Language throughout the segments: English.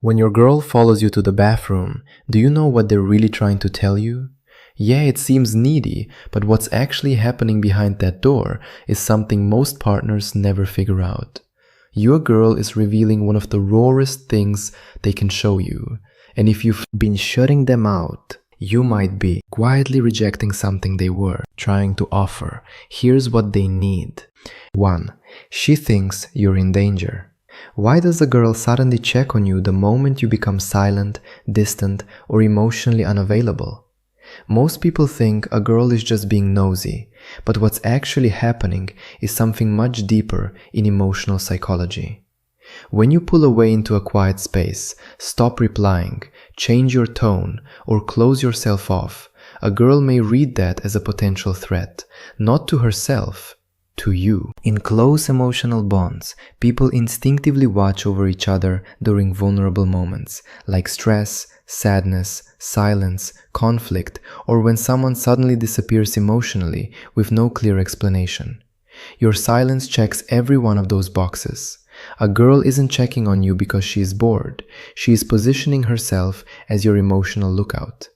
When your girl follows you to the bathroom, do you know what they're really trying to tell you? Yeah, it seems needy, but what's actually happening behind that door is something most partners never figure out. Your girl is revealing one of the rawest things they can show you, and if you've been shutting them out, you might be quietly rejecting something they were trying to offer. Here's what they need. 1. She thinks you're in danger. Why does a girl suddenly check on you the moment you become silent, distant, or emotionally unavailable? Most people think a girl is just being nosy, but what's actually happening is something much deeper in emotional psychology. When you pull away into a quiet space, stop replying, change your tone, or close yourself off, a girl may read that as a potential threat, not to herself, to you. In close emotional bonds, people instinctively watch over each other during vulnerable moments, like stress, sadness, silence, conflict, or when someone suddenly disappears emotionally with no clear explanation. Your silence checks every one of those boxes. A girl isn't checking on you because she is bored. She is positioning herself as your emotional lookout.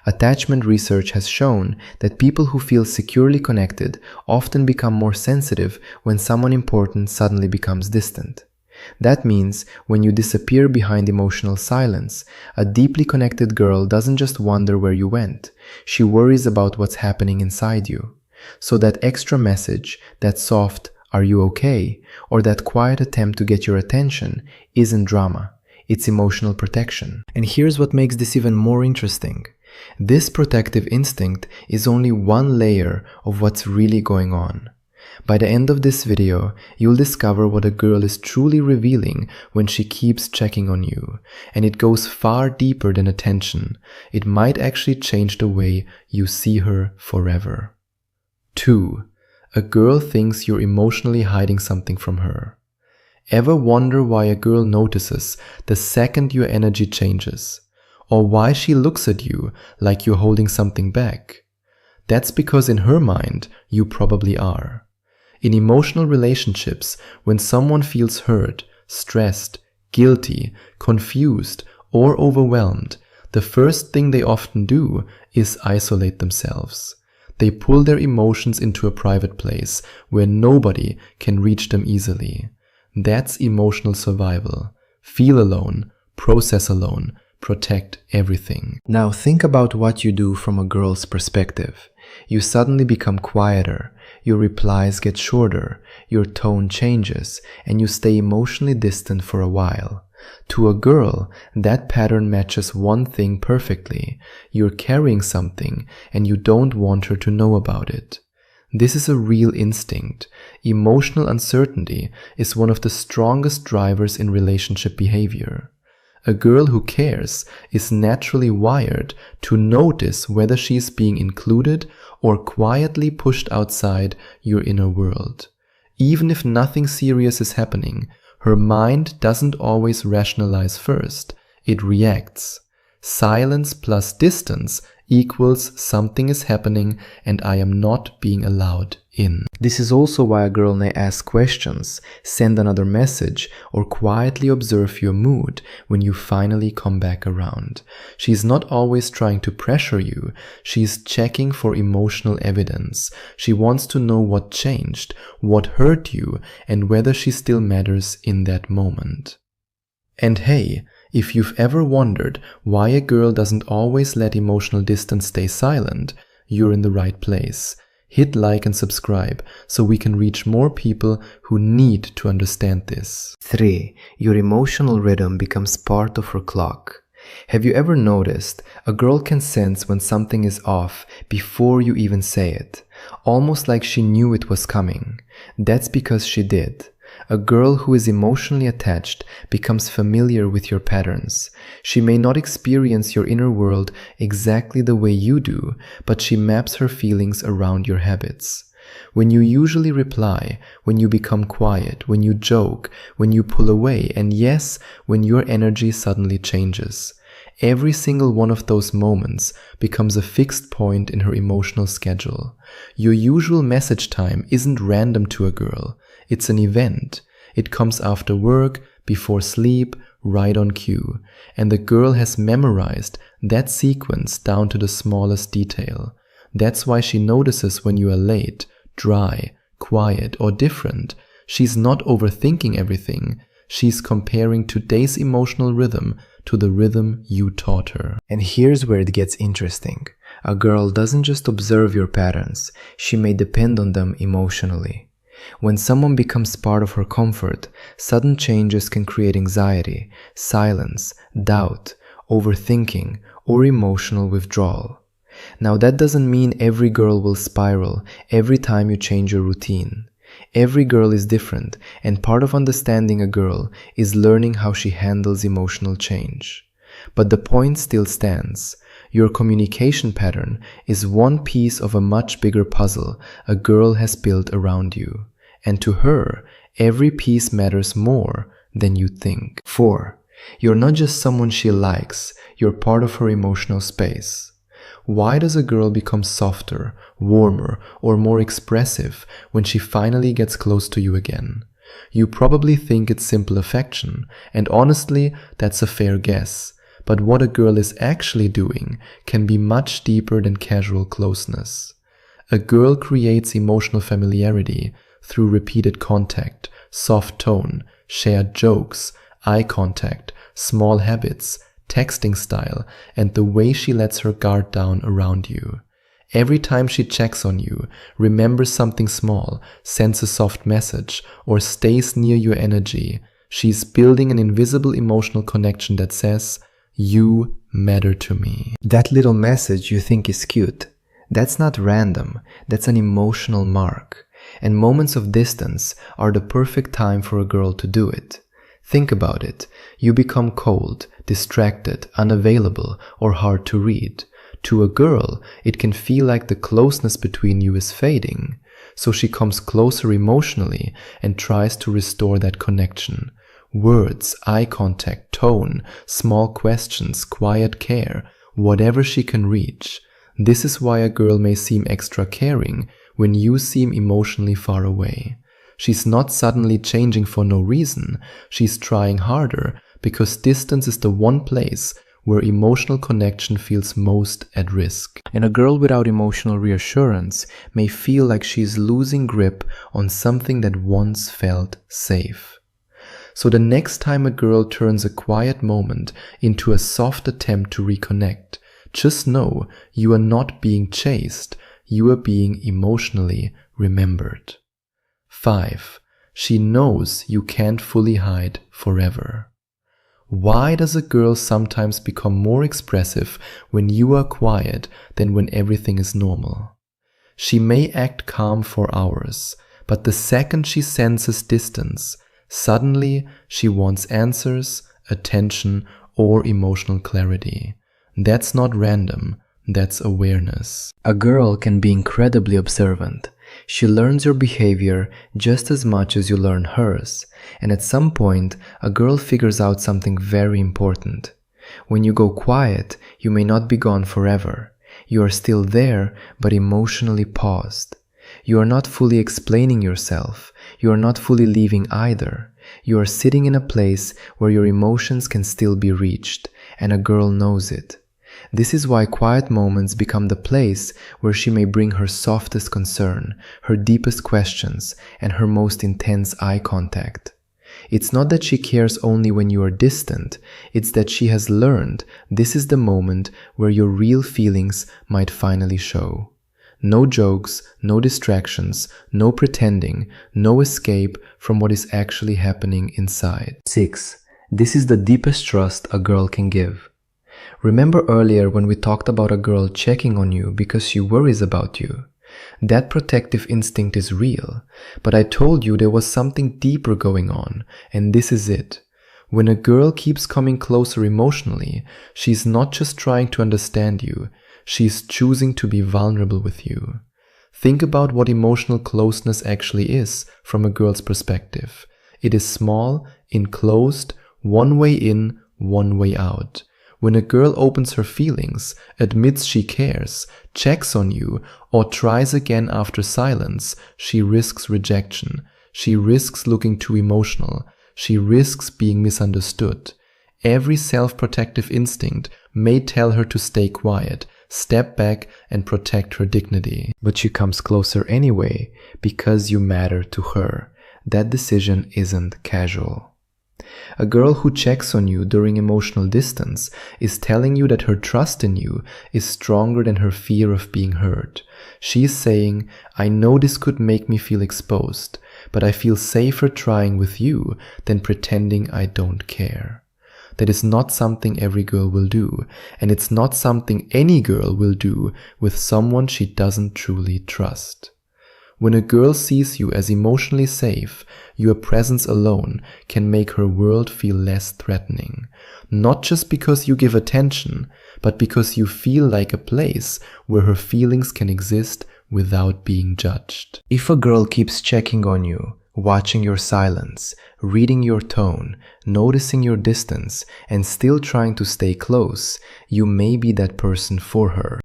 Attachment research has shown that people who feel securely connected often become more sensitive when someone important suddenly becomes distant. That means when you disappear behind emotional silence, a deeply connected girl doesn't just wonder where you went, she worries about what's happening inside you. So that extra message, that soft, "Are you okay?" or that quiet attempt to get your attention isn't drama, it's emotional protection. And here's what makes this even more interesting. This protective instinct is only one layer of what's really going on. By the end of this video, you'll discover what a girl is truly revealing when she keeps checking on you, and it goes far deeper than attention. It might actually change the way you see her forever. 2. A girl thinks you're emotionally hiding something from her. Ever wonder why a girl notices the second your energy changes? Or why she looks at you like you're holding something back? That's because in her mind, you probably are. In emotional relationships, when someone feels hurt, stressed, guilty, confused, or overwhelmed, the first thing they often do is isolate themselves. They pull their emotions into a private place where nobody can reach them easily. That's emotional survival. Feel alone, process alone, protect everything. Now think about what you do from a girl's perspective. You suddenly become quieter, your replies get shorter, your tone changes, and you stay emotionally distant for a while. To a girl, that pattern matches one thing perfectly. You're carrying something and you don't want her to know about it. This is a real instinct. Emotional uncertainty is one of the strongest drivers in relationship behavior. A girl who cares is naturally wired to notice whether she is being included or quietly pushed outside your inner world. Even if nothing serious is happening, her mind doesn't always rationalize first, it reacts. Silence plus distance equals something is happening and I am not being allowed in. This is also why a girl may ask questions, send another message, or quietly observe your mood when you finally come back around. She's not always trying to pressure you, she's checking for emotional evidence. She wants to know what changed, what hurt you, and whether she still matters in that moment. And hey, if you've ever wondered why a girl doesn't always let emotional distance stay silent, you're in the right place. Hit like and subscribe so we can reach more people who need to understand this. 3. Your emotional rhythm becomes part of her clock. Have you ever noticed a girl can sense when something is off before you even say it, almost like she knew it was coming? That's because she did. A girl who is emotionally attached becomes familiar with your patterns. She may not experience your inner world exactly the way you do, but she maps her feelings around your habits. When you usually reply, when you become quiet, when you joke, when you pull away, and yes, when your energy suddenly changes. Every single one of those moments becomes a fixed point in her emotional schedule. Your usual message time isn't random to a girl. It's an event. It comes after work, before sleep, right on cue, and the girl has memorized that sequence down to the smallest detail. That's why she notices when you are late, dry, quiet, or different. She's not overthinking everything. She's comparing today's emotional rhythm to the rhythm you taught her. And here's where it gets interesting. A girl doesn't just observe your patterns, she may depend on them emotionally. When someone becomes part of her comfort, sudden changes can create anxiety, silence, doubt, overthinking, or emotional withdrawal. Now that doesn't mean every girl will spiral every time you change your routine. Every girl is different, and part of understanding a girl is learning how she handles emotional change. But the point still stands. Your communication pattern is one piece of a much bigger puzzle a girl has built around you. And to her, every piece matters more than you think. 4. You're not just someone she likes, you're part of her emotional space. Why does a girl become softer, warmer, or more expressive when she finally gets close to you again? You probably think it's simple affection, and honestly, that's a fair guess. But what a girl is actually doing can be much deeper than casual closeness. A girl creates emotional familiarity through repeated contact, soft tone, shared jokes, eye contact, small habits, texting style, and the way she lets her guard down around you. Every time she checks on you, remembers something small, sends a soft message, or stays near your energy, she's building an invisible emotional connection that says, "You matter to me." That little message you think is cute, that's not random, that's an emotional mark. And moments of distance are the perfect time for a girl to do it. Think about it. You become cold, distracted, unavailable, or hard to read. To a girl, it can feel like the closeness between you is fading. So she comes closer emotionally and tries to restore that connection. Words, eye contact, tone, small questions, quiet care, whatever she can reach. This is why a girl may seem extra caring when you seem emotionally far away. She's not suddenly changing for no reason. She's trying harder because distance is the one place where emotional connection feels most at risk. And a girl without emotional reassurance may feel like she's losing grip on something that once felt safe. So the next time a girl turns a quiet moment into a soft attempt to reconnect, just know you are not being chased, you are being emotionally remembered. 5. She knows you can't fully hide forever. Why does a girl sometimes become more expressive when you are quiet than when everything is normal? She may act calm for hours, but the second she senses distance, suddenly she wants answers, attention, or emotional clarity. That's not random, that's awareness. A girl can be incredibly observant. She learns your behavior just as much as you learn hers, and at some point, a girl figures out something very important. When you go quiet, you may not be gone forever. You are still there, but emotionally paused. You are not fully explaining yourself. You are not fully leaving either. You are sitting in a place where your emotions can still be reached, and a girl knows it. This is why quiet moments become the place where she may bring her softest concern, her deepest questions, and her most intense eye contact. It's not that she cares only when you are distant, it's that she has learned this is the moment where your real feelings might finally show. No jokes, no distractions, no pretending, no escape from what is actually happening inside. 6. This is the deepest trust a girl can give. Remember earlier when we talked about a girl checking on you because she worries about you? That protective instinct is real, but I told you there was something deeper going on, and this is it. When a girl keeps coming closer emotionally, she's not just trying to understand you, she's choosing to be vulnerable with you. Think about what emotional closeness actually is from a girl's perspective. It is small, enclosed, one way in, one way out. When a girl opens her feelings, admits she cares, checks on you, or tries again after silence, she risks rejection. She risks looking too emotional. She risks being misunderstood. Every self-protective instinct may tell her to stay quiet, step back, and protect her dignity. But she comes closer anyway because you matter to her. That decision isn't casual. A girl who checks on you during emotional distance is telling you that her trust in you is stronger than her fear of being hurt. She is saying, I know this could make me feel exposed, but I feel safer trying with you than pretending I don't care. That is not something every girl will do, and it's not something any girl will do with someone she doesn't truly trust. When a girl sees you as emotionally safe, your presence alone can make her world feel less threatening. Not just because you give attention, but because you feel like a place where her feelings can exist without being judged. If a girl keeps checking on you, watching your silence, reading your tone, noticing your distance, and still trying to stay close, you may be that person for her.